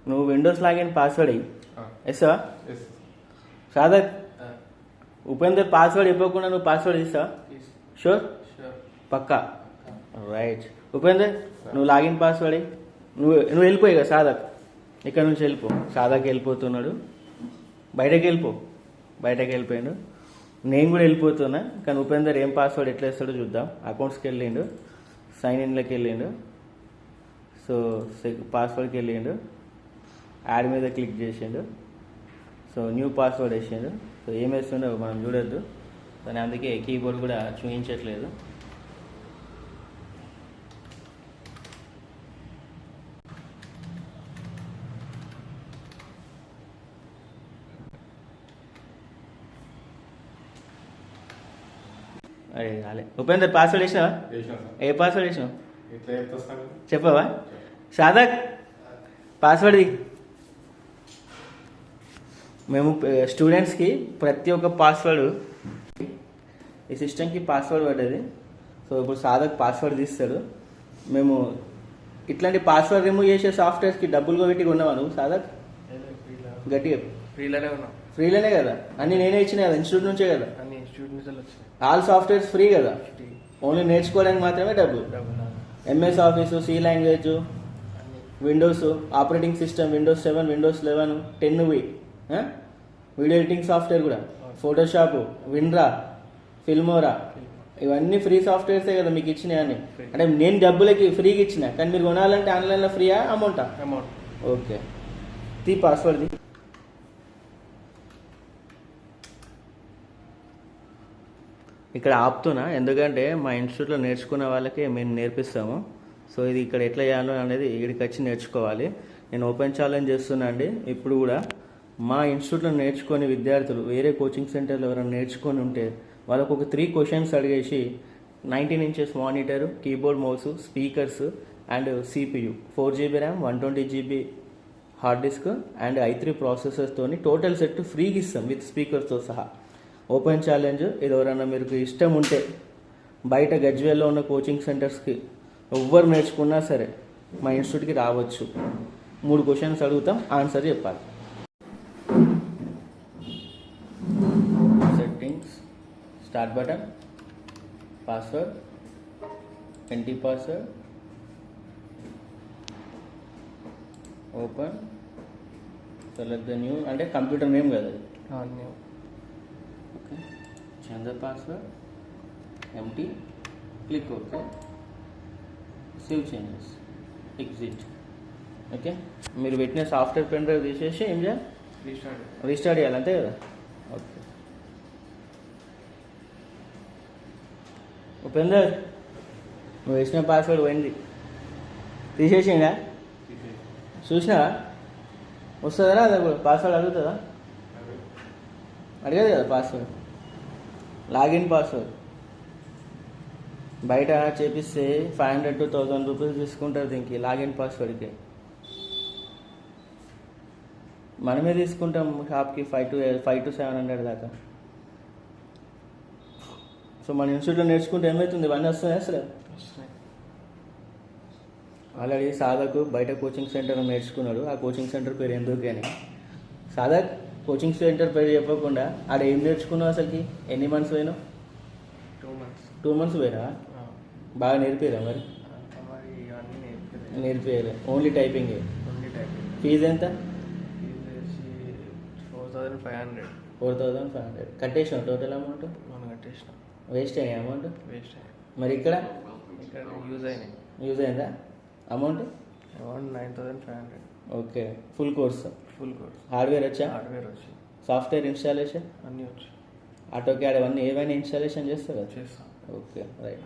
నువ్వు Windows login password అయ్యి ఎస్సా yes సాదక్ Upender password ఇవ్వకుండా నువ్వు పాస్వర్డ్ ఇస్తావా షూర్ పక్కా రైట్ ఉపేందర్ నువ్వు లాగిన్ పాస్వర్డ్ అయ్యి నువ్వు వెళ్ళిపోయి కదా సాదక్ ఇక్కడ నుంచి వెళ్ళిపో సాదాకి వెళ్ళిపోతున్నాడు బయటకు వెళ్ళిపోయాడు నేను కూడా వెళ్ళిపోతున్నా కానీ ఉపేందర్ ఏం పాస్వర్డ్ ఎట్లా వేస్తాడో చూద్దాం అకౌంట్స్కి వెళ్ళిండు సైన్ ఇన్లోకి వెళ్ళిండు సో పాస్వర్డ్కి వెళ్ళిండు యాడ్ మీద క్లిక్ చేసిండు సో న్యూ పాస్వర్డ్ వేసిండు సో ఏం వేస్తుండో మనం చూడొద్దు కానీ అందుకే కీబోర్డ్ కూడా చూపించట్లేదు అరే రాలే ఉపేందర్ పాస్వర్డ్ వేసినావా ఏ పాస్వర్డ్ వేసినావు చెప్పవా సాదక్ పాస్వర్డ్ది మేము స్టూడెంట్స్కి ప్రతి ఒక్క పాస్వర్డ్ ఈ సిస్టమ్కి పాస్వర్డ్ పడ్డది సో ఇప్పుడు సాదక్ పాస్వర్డ్ తీస్తాడు మేము ఇట్లాంటి పాస్వర్డ్ రిమూవ్ చేసే సాఫ్ట్వేర్స్కి డబ్బులు పెట్టి కొన్నావా నువ్వు సాదక్ గట్టిగా ఫ్రీలోనే కదా అన్నీ నేనే ఇచ్చినా కదా ఇన్స్టిట్యూట్ నుంచే కదా ఆల్ సాఫ్ట్వేర్స్ ఫ్రీ కదా ఓన్లీ నేర్చుకోవడానికి మాత్రమే డబ్బు MS Office C language Windows operating system Windows 7 Windows 11 10 video editing software కూడా ఫోటోషాప్ విన్రా ఫిల్మోరా ఇవన్నీ ఫ్రీ సాఫ్ట్వేర్సే కదా మీకు ఇచ్చినాయి అన్ని అంటే నేను డబ్బులకి ఫ్రీగా ఇచ్చిన కానీ మీరు కొనాలంటే ఆన్లైన్లో ఫ్రీయా అమౌంటా ఓకే తీ పాస్వర్డ్ది ఇక్కడ ఆపుతున్నా ఎందుకంటే మా ఇన్స్టిట్యూట్లో నేర్చుకున్న వాళ్ళకి మేము నేర్పిస్తాము సో ఇది ఇక్కడ ఎట్లా చేయాలో అనేది ఇక్కడికి వచ్చి నేర్చుకోవాలి నేను ఓపెన్ ఛాలెంజ్ చేస్తున్నా అండి ఇప్పుడు కూడా మా ఇన్స్టిట్యూట్లో నేర్చుకునే విద్యార్థులు వేరే కోచింగ్ సెంటర్లో ఎవరైనా నేర్చుకొని ఉంటే వాళ్ళకు ఒక 3 క్వశ్చన్స్ అడిగేసి 19 inches monitor keyboard mouse speakers and CPU 4GB RAM 120GB hard disk and i3 ప్రాసెసర్స్తో టోటల్ సెట్ ఫ్రీగా ఇస్తాం విత్ స్పీకర్స్తో సహా ఓపెన్ ఛాలెంజ్ ఇది ఎవరైనా మీకు ఇష్టం ఉంటే బయట గజ్వేల్లో ఉన్న కోచింగ్ సెంటర్స్కి ఎవ్వరు నేర్చుకున్నా సరే మా ఇన్స్టిట్యూట్కి రావచ్చు 3 క్వశ్చన్స్ అడుగుతాం ఆన్సర్ చెప్పాలి settings start button password empty password open select the new అంటే కంప్యూటర్ నేమ్ కదా అది okay change the password empty click okay save changes exit okay మీరు పెట్టిన సాఫ్ట్వేర్ పెన్ డ్రైవ్ తీసేసి ఏం చేయాలి రీస్టార్ట్ చేయాలి అంతే కదా ఓకే ఉపేందర్ నువ్వు వేసిన పాస్వర్డ్ పోయింది తీసేసిందా చూసినావా వస్తుందా అదే పాస్వర్డ్ అడుగుతుందా అడిగదు కదా పాస్వర్డ్ లాగిన్ పాస్వర్డ్ బయట చేపిస్తే 500 to 1000 రూపీస్ తీసుకుంటారు దీనికి లాగిన్ పాస్వర్డ్కి మనమే తీసుకుంటాం షాప్కి 5 to 700 దాకా సో మన ఇన్స్టిట్యూట్లో నేర్చుకుంటే ఏమవుతుంది ఇవన్నీ వస్తున్నాయి అసలు ఆల్రెడీ సాదక్ బయట కోచింగ్ సెంటర్ నేర్చుకున్నాడు ఆ కోచింగ్ సెంటర్ పేరు ఎందుకు అని సాదక్ కోచింగ్ సెంటర్ పేరు చెప్పకుండా ఆడ ఏం నేర్చుకున్నావు అసలుకి ఎన్ని మంత్స్ పోయినావు 2 months పోయినా బాగా నేర్పారా మరి నేర్పేయాలి ఓన్లీ టైపింగ్ ఫీజు ఎంత 4500 కట్టేసినావు టోటల్ అమౌంట్ వేస్ట్ అయినాయి అమౌంట్ మరి ఇక్కడ యూజ్ అయిందా amount 9500 okay full course hardware వచ్చా సాఫ్ట్వేర్ ఇన్స్టాలేషన్ అన్నీ వచ్చి ఆటో క్యాడ్ అవన్నీ ఏవైనా ఇన్స్టాలేషన్ చేస్తారా చేస్తాం ఓకే రైట్